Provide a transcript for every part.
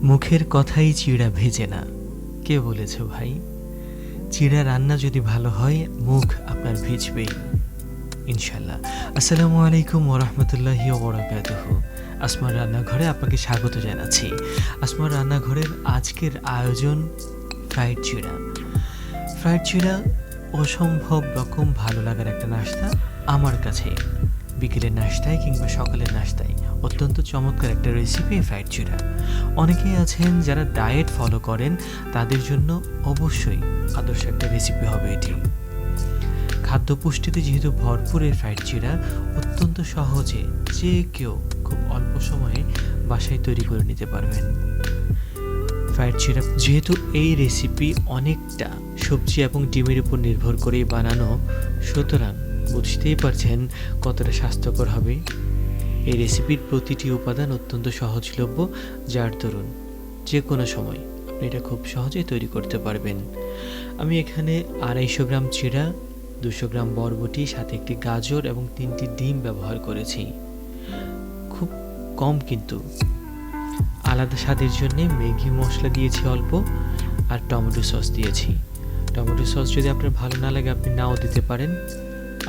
মুখের কথাই চিড়া ভেজে না। কে বলেছে ভাই? চিড়া রান্না যদি ভালো হয় মুখ আপনার ভিজবেই ইনশাল্লাহ। আসসালামু আলাইকুম ওরহমতুল্লাহি ওবরাকাতুহু। আসমার রান্নাঘরে আপনাকে স্বাগত জানাচ্ছি। আসমার রান্নাঘরের আজকের আয়োজন ফ্রাইড চিরা। ফ্রাইড চিরা অসম্ভব রকম ভালো লাগার একটা নাস্তা আমার কাছে। বিকেলের নাস্তায় কিংবা সকালের নাস্তায় অত্যন্ত চমৎকার একটা রেসিপি ফ্রাইড চিরা। অনেকেই আছেন যারা ডায়েট ফলো করেন, তাদের জন্য অবশ্যই আদর্শ একটা রেসিপি হবে এটি। খাদ্য পুষ্টিতে যেহেতু ভরপুর এই ফ্রাইড চিরা অত্যন্ত সহজে যে কেউ খুব অল্প সময়ে বাসায় তৈরি করে নিতে পারবেন। ফ্রাইড চিরা যেহেতু এই রেসিপি অনেকটা সবজি এবং ডিমের উপর নির্ভর করেই বানানো, সুতরাং বুঝতেই পারছেন কতটা স্বাস্থ্যকর হবে। এই রেসিপির প্রতিটি উপাদান অত্যন্ত সহজলভ্য, যার দরুন যে কোনো সময় আপনি এটা খুব সহজেই তৈরি করতে পারবেন। আমি এখানে 250 গ্রাম চিড়া, 200 গ্রাম বরবটি, সাথে একটি গাজর এবং 3টি ডিম ব্যবহার করেছি। খুব কম, কিন্তু আলাদা স্বাদের জন্য ম্যাগি মশলা দিয়েছি অল্প, আর টমেটো সস দিয়েছি। টমেটো সস যদি আপনার ভালো না লাগে আপনি নাও দিতে পারেন,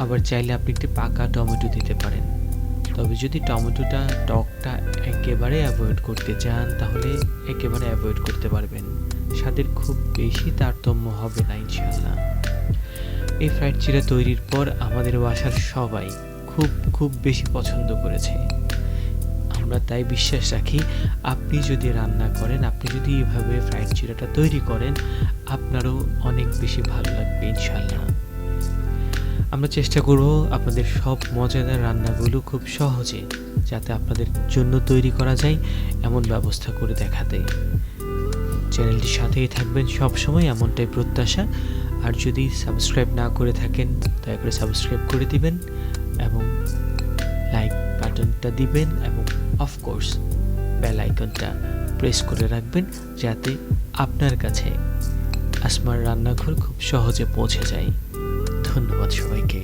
আবার চাইলে আপনি একটি পাকা টমেটো দিতে পারেন। তবে যদি টমেটোটা টকটা একেবারে অ্যাভয়েড করতে চান তাহলে একেবারে অ্যাভয়েড করতে পারবেন। স্বাদের খুব বেশি তারতম্য হবে না ইনশাল্লাহ। এই ফ্রাইড চিরা তৈরির পর আমাদের বাসার সবাই খুব বেশি পছন্দ করেছে। আমরা তাই বিশ্বাস রাখি আপনি যদি রান্না করেন, আপনি যদি এইভাবে ফ্রাইড চিরাটা তৈরি করেন, আপনারও অনেক বেশি ভালো লাগবে ইনশাল্লাহ। আমরা চেষ্টা করব আপনাদের সব মজাদার রান্নাগুলো খুব সহজে যাতে আপনাদের জন্য তৈরি করা যায় এমন ব্যবস্থা করে দেখাতে। চ্যানেলটির সাথেই থাকবেন সব সময়, এমনটাই প্রত্যাশা। আর যদি সাবস্ক্রাইব না করে থাকেন দয়া করে সাবস্ক্রাইব করে দিবেন এবং লাইক বাটনটা দিবেন এবং অফকোর্স বেল আইকনটা প্রেস করে রাখবেন যাতে আপনার কাছে আসমার রান্নাঘর খুব সহজে পৌঁছে যায়। ধন্যবাদ সবাইকে।